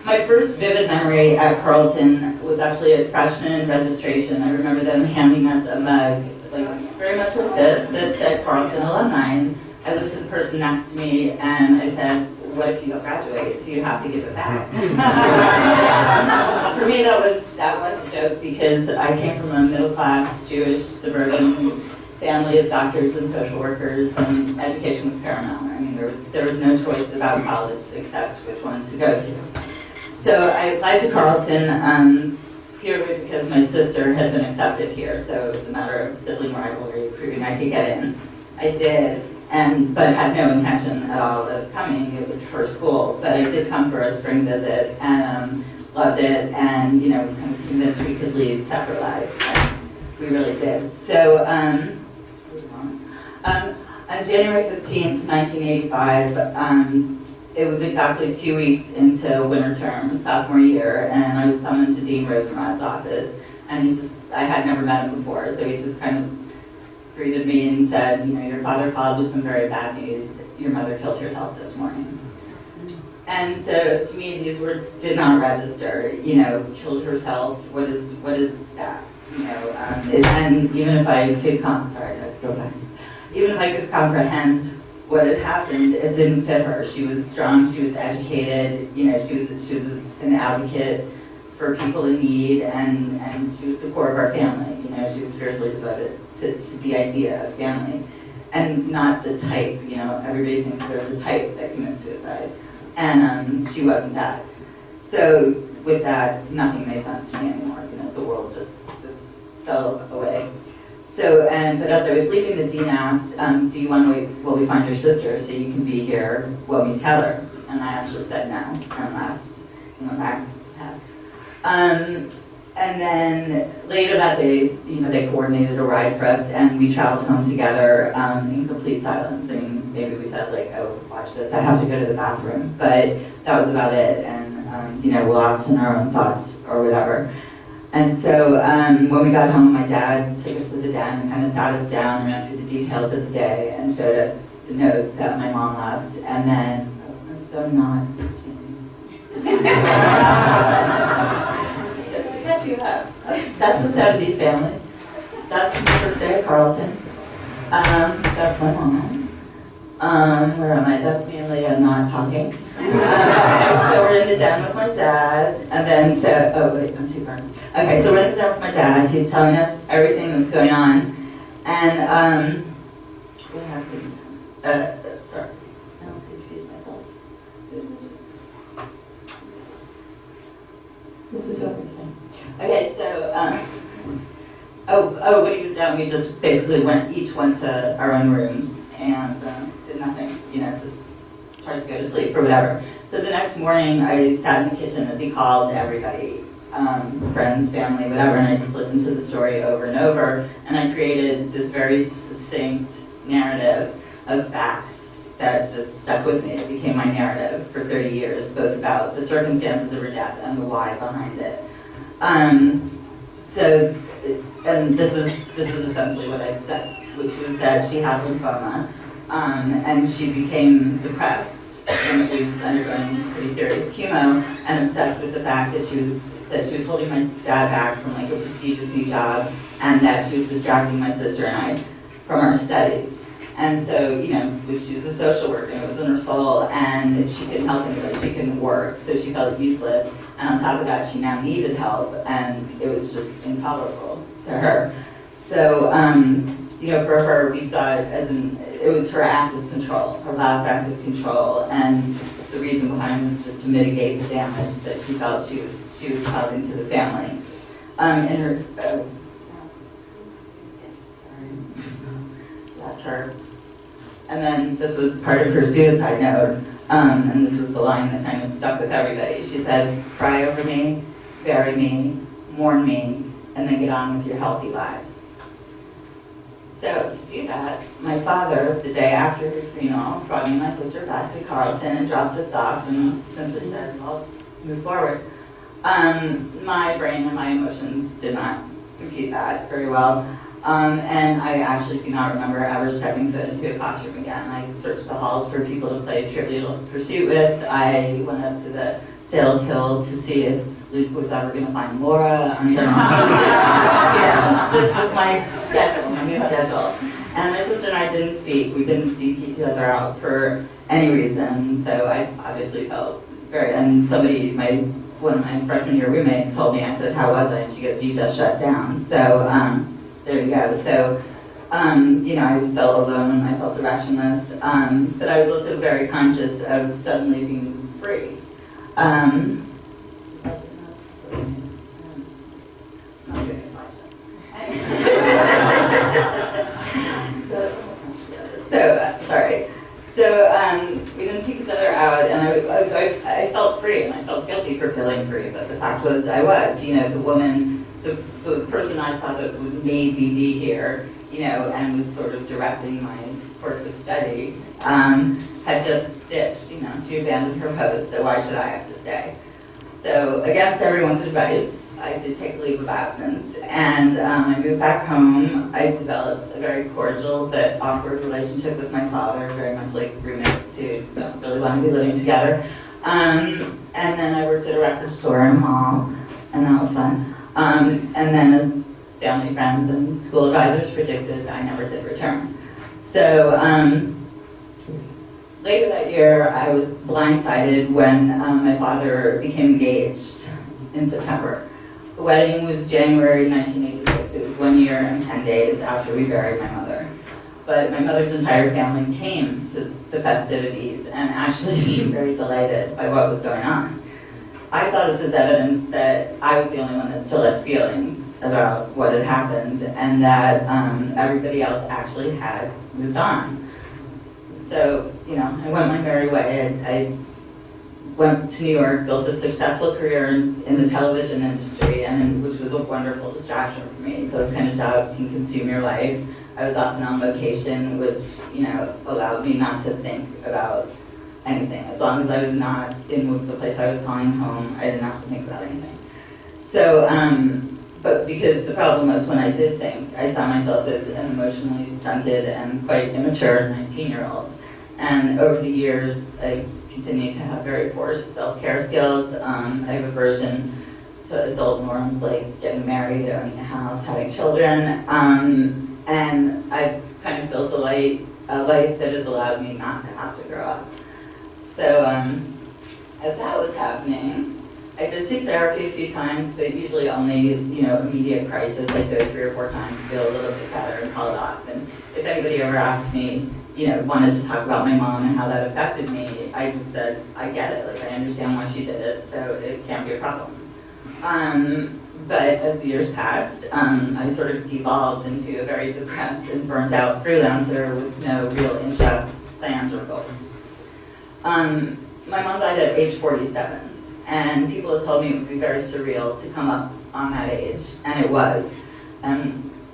My first vivid memory at Carleton was actually at freshman registration. I remember them handing us a mug, like very much like this, that said Carleton Alumni. I looked at the person next to me and I said, what if you don't graduate? So you have to give it back. For me, that was a joke because I came from a middle-class Jewish suburban family of doctors and social workers, and education was paramount. I mean, there was no choice about college except which one to go to. So I applied to Carleton purely because my sister had been accepted here, so it was a matter of sibling rivalry, proving I could get in. I did. But had no intention at all of coming. It was her school, but I did come for a spring visit and loved it, and was kind of convinced we could lead separate lives. And we really did. So on January 15th, 1985, it was exactly 2 weeks into winter term, sophomore year, and I was summoned to Dean Rosenrod's office, and I had never met him before, so he just kind of greeted me and said, your father called with some very bad news. Your mother killed herself this morning. And so to me, these words did not register. Killed herself. What is that? And even if I could even if I could comprehend what had happened, it didn't fit her. She was strong. She was educated. She was an advocate for people in need, and she was the core of our family. She was fiercely devoted to the idea of family, and not the type. Everybody thinks there's a type that commits suicide, and she wasn't that. So with that, nothing made sense to me anymore. The world just fell away. So, but as I was leaving, the dean asked, do you want to wait while we find your sister so you can be here while we tell her? And I actually said no, and left, and went back to bed. And then later that day, they coordinated a ride for us, and we traveled home together in complete silence. I mean, maybe we said like, "Oh, watch this! I have to go to the bathroom," but that was about it. And we're lost in our own thoughts or whatever. And so when we got home, my dad took us to the den and kind of sat us down and ran through the details of the day and showed us the note that my mom left. And then, I'm so not. To catch you up, that's the 70s family. That's the first day at Carleton. That's my mom. Where am I? That's me and Leah not talking. So we're in the den with my dad, and then oh wait, I'm too far. Okay, so we're in the den with my dad. He's telling us everything that's going on, and what happens? Sorry, I'm confused myself. This is what we're saying. Okay, so when he was down, we just basically each went to our own rooms and did nothing. Just tried to go to sleep or whatever. So the next morning, I sat in the kitchen as he called everybody, friends, family, whatever, and I just listened to the story over and over, and I created this very succinct narrative of facts that just stuck with me. It became my narrative for 30 years, both about the circumstances of her death and the why behind it. And this is essentially what I said, which was that she had lymphoma, and she became depressed when she was undergoing pretty serious chemo, and obsessed with the fact that she was holding my dad back from like a prestigious new job, and that she was distracting my sister and I from our studies. And so, she was a social worker, and it was in her soul, and she couldn't help anybody, she couldn't work, so she felt useless. And on top of that, she now needed help, and it was just intolerable to her. So, for her, we saw it as it was her act of control, her last act of control, and the reason behind it was just to mitigate the damage that she felt she was causing to the family. Sorry, that's her. And then this was part of her suicide note, and this was the line that kind of stuck with everybody. She said, "Cry over me, bury me, mourn me, and then get on with your healthy lives." So to do that, my father, the day after his funeral, brought me and my sister back to Carleton and dropped us off and simply said, "Well, move forward." My brain and my emotions did not compute that very well. And I actually do not remember ever stepping foot into a classroom again. I searched the halls for people to play Trivial Pursuit with. I went up to the Sales Hill to see if Luke was ever going to find Laura. Yeah, this was my schedule, my new schedule. And my sister and I didn't speak. We didn't seek each other out for any reason. So I obviously felt very, and one of my freshman year roommates told me, I said, how was I? And she goes, you just shut down. So there you go. So, I felt alone, I felt directionless, but I was also very conscious of suddenly being free. So we didn't take each other out, and I felt free, and I felt guilty for feeling free, but the fact was I was, the woman, the person I saw that would maybe be here, and was sort of directing my course of study, had just ditched, she abandoned her post, so why should I have to stay? So against everyone's advice, I did take a leave of absence, and I moved back home. I developed a very cordial but awkward relationship with my father, very much like roommates who don't really want to be living together. And then I worked at a record store in a mall, and that was fun. And then as family, friends, and school advisors predicted, I never did return. So later that year, I was blindsided when my father became engaged in September. The wedding was January 1986. It was 1 year and 10 days after we buried my mother. But my mother's entire family came to the festivities and actually seemed very delighted by what was going on. I saw this as evidence that I was the only one that still had feelings about what had happened, and that everybody else actually had moved on. So, I went my merry way. I went to New York, built a successful career in the television industry, which was a wonderful distraction for me. Those kind of jobs can consume your life. I was often on location, which allowed me not to think about anything. As long as I was not in the place I was calling home, I didn't have to think about anything. So, but because the problem was when I did think, I saw myself as an emotionally stunted and quite immature 19-year-old. And over the years, I continued to have very poor self-care skills. I have aversion to adult norms like getting married, owning a house, having children. And I've kind of built a life that has allowed me not to have to grow up. So as that was happening, I did seek therapy a few times, but usually only, immediate crisis. I'd go 3 or 4 times, feel a little bit better, and call it off. And if anybody ever asked me, wanted to talk about my mom and how that affected me, I just said, I get it. Like, I understand why she did it, so it can't be a problem. But as the years passed, I sort of devolved into a very depressed and burnt out freelancer with no real interests, plans, or goals. My mom died at age 47, and people had told me it would be very surreal to come up on that age, and it was.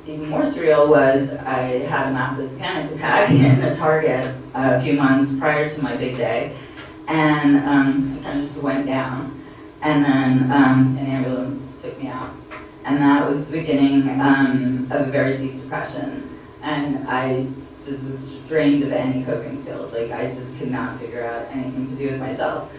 Even more surreal was I had a massive panic attack in a Target a few months prior to my big day, and I kind of just went down, and then an ambulance took me out. And that was the beginning of a very deep depression, and I just was drained of any coping skills. Like, I just could not figure out anything to do with myself.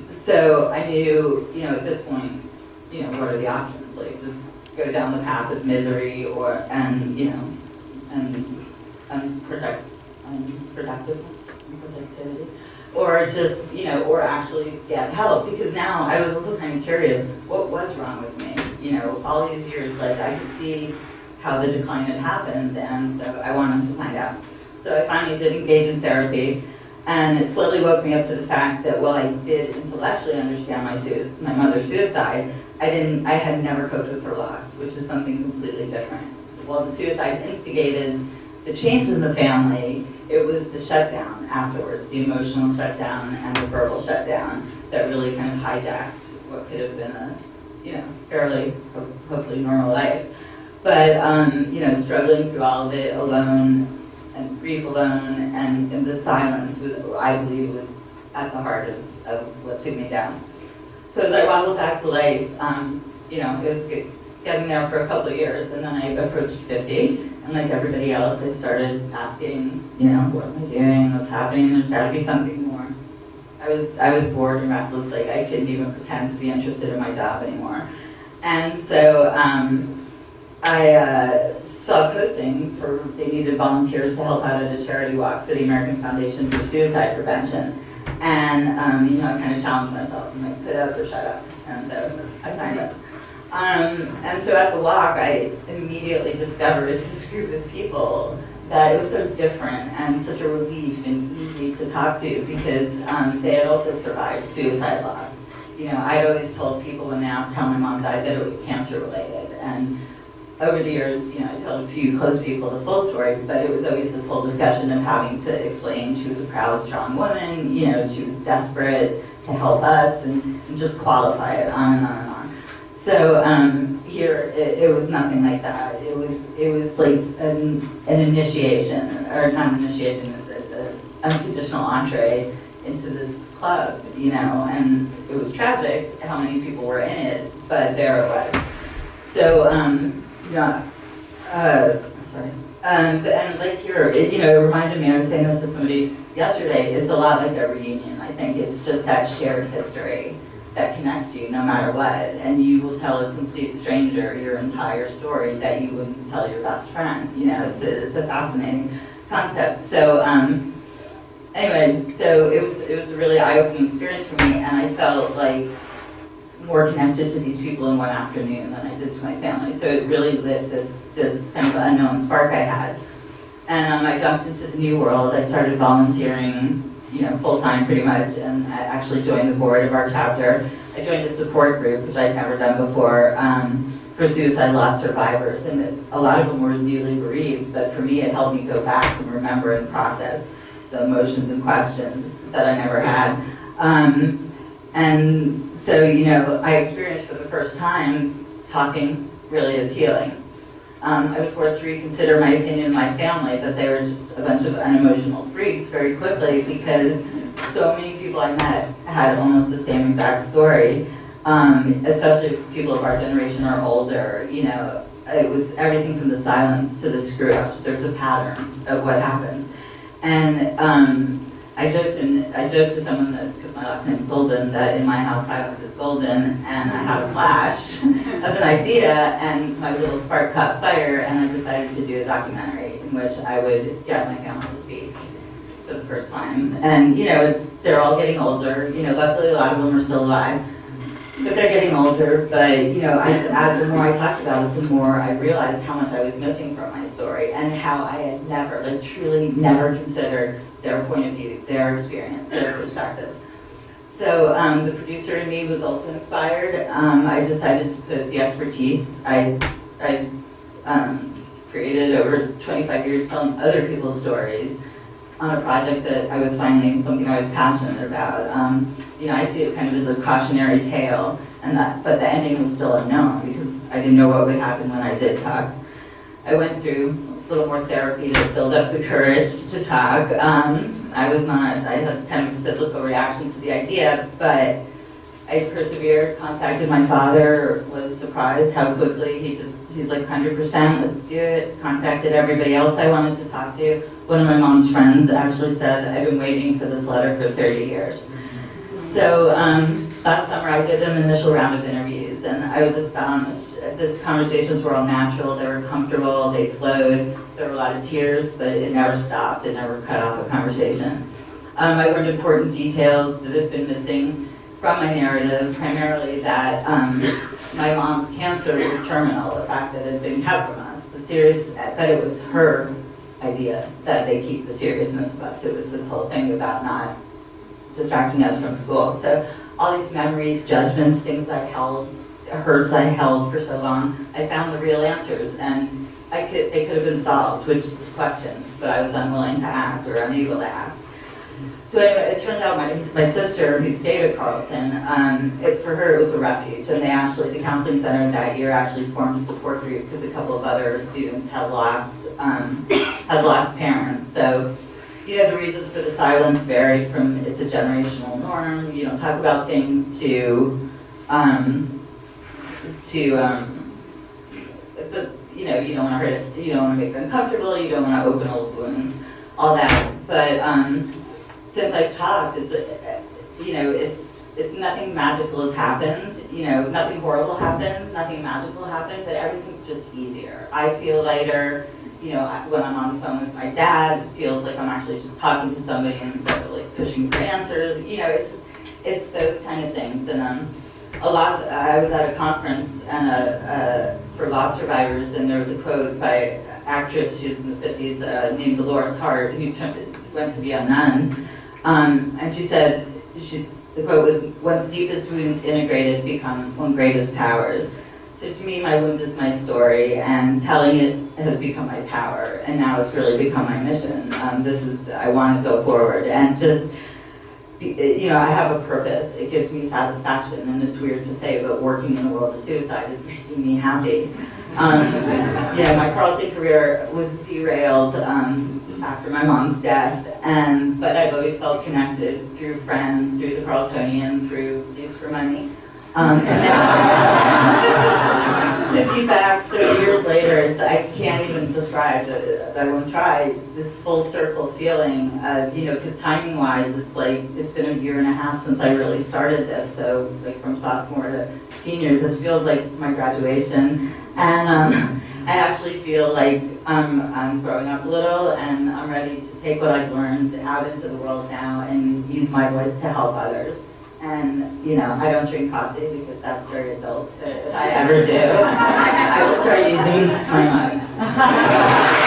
So I knew, at this point, what are the options? Like, just go down the path of misery unproductivity, or just, or actually get help. Because now I was also kind of curious, what was wrong with me? All these years, like, I could see how the decline had happened, and so I wanted to find out. So I finally did engage in therapy, and it slowly woke me up to the fact that while I did intellectually understand my mother's suicide, I had never coped with her loss, which is something completely different. While the suicide instigated the change in the family, it was the shutdown afterwards, the emotional shutdown and the verbal shutdown that really kind of hijacked what could have been a, fairly, hopefully normal life. But, struggling through all of it alone, and grief alone, and the silence, I believe, was at the heart of what took me down. So as I wobbled back to life, it was getting there for a couple of years, and then I approached 50, and like everybody else, I started asking, what am I doing, what's happening, there's got to be something more. I was bored and restless. Like, I couldn't even pretend to be interested in my job anymore. And so I saw a posting for they needed volunteers to help out at a charity walk for the American Foundation for Suicide Prevention. And I kind of challenged myself. I'm like, put up or shut up. And so I signed up. And so at the walk, I immediately discovered this group of people that it was so different and such a relief and easy to talk to because they had also survived suicide loss. I'd always told people when they asked how my mom died that it was cancer related. And over the years, I told a few close people the full story, but it was always this whole discussion of having to explain she was a proud, strong woman, she was desperate to help us and just qualify it on and on and on. So here, it was nothing like that. It was like an initiation, or not an initiation, an unconditional entree into this club, and it was tragic how many people were in it, but there it was. So, sorry. And like here, it reminded me, I was saying this to somebody yesterday, it's a lot like a reunion. I think it's just that shared history that connects you no matter what. And you will tell a complete stranger your entire story that you wouldn't tell your best friend. It's a fascinating concept. So, anyways, so it was a really eye-opening experience for me, and I felt like more connected to these people in one afternoon than I did to my family. So it really lit this kind of unknown spark I had. And I jumped into the new world. I started volunteering, full-time pretty much, and I actually joined the board of our chapter. I joined a support group, which I'd never done before, for suicide loss survivors. And a lot of them were newly bereaved, but for me it helped me go back and remember and process the emotions and questions that I never had. And so, I experienced for the first time talking really is healing. I was forced to reconsider my opinion of my family that they were just a bunch of unemotional freaks very quickly because so many people I met had almost the same exact story, especially people of our generation or older. It was everything from the silence to the screw-ups. There's a pattern of what happens. And I joked to someone that, because my last name's Golden, that in my house silence is golden, and I had a flash of an idea, and my little spark caught fire, and I decided to do a documentary in which I would get my family to speak for the first time. And they're all getting older. Luckily a lot of them are still alive, but they're getting older. But the more I talked about it, the more I realized how much I was missing from my story, and how I had never, truly never considered their point of view, their experience, their perspective. So the producer in me was also inspired. I decided to put the expertise I created over 25 years telling other people's stories on a project that I was finally something I was passionate about. I see it kind of as a cautionary tale, but the ending was still unknown because I didn't know what would happen when I did talk. I went through a little more therapy to build up the courage to talk. I had kind of a physical reaction to the idea, but I persevered, contacted my father, was surprised how quickly he's like 100%, let's do it. Contacted everybody else I wanted to talk to. One of my mom's friends actually said, I've been waiting for this letter for 30 years. So last summer I did an initial round of interviews, and I was astonished. The conversations were all natural, they were comfortable, they flowed. There were a lot of tears, but it never stopped, it never cut off a conversation. I learned important details that had been missing from my narrative, primarily that my mom's cancer was terminal, the fact that it had been kept from us, that it was her idea that they keep the seriousness of us. It was this whole thing about not distracting us from school. So all these memories, judgments, things I held, hurts I held for so long, I found the real answers, and they could have been solved, which is questions, but I was unwilling to ask or unable to ask. So anyway, it turns out my sister, who stayed at Carleton, for her it was a refuge, and the counseling center that year actually formed a support group because a couple of other students had lost parents. So, the reasons for the silence varied from it's a generational norm, you don't talk about things, to you don't want to hurt it, you don't want to make them uncomfortable, you don't want to open old wounds, all that. But since I've talked, you know, it's nothing magical has happened, you know, nothing horrible happened, nothing magical happened, but everything's just easier. I feel lighter, you know, when I'm on the phone with my dad, it feels like I'm actually just talking to somebody instead of like pushing for answers, you know, it's those kind of things. And I was at a conference and for loss survivors, and there was a quote by an actress, she's in the 50s, named Dolores Hart, who went to be a nun, and she said, the quote was, "One's deepest wounds integrated become one's greatest powers." So to me, my wound is my story, and telling it has become my power, and now it's really become my mission. I want to go forward, and just, you know, I have a purpose. It gives me satisfaction, and it's weird to say, but working in the world of suicide is making me happy. Yeah, my Carleton career was derailed after my mom's death, but I've always felt connected through friends, through the Carletonian, through Use for Money. And to be back 30 years later, I can't even describe it. I won't try this full circle feeling of, you know, because timing-wise, it's like, it's been a year and a half since I really started this. So like from sophomore to senior, this feels like my graduation. And I actually feel like I'm growing up a little, and I'm ready to take what I've learned out into the world now and use my voice to help others. And, you know, I don't drink coffee because that's very adult if I ever do. I will start using my mug.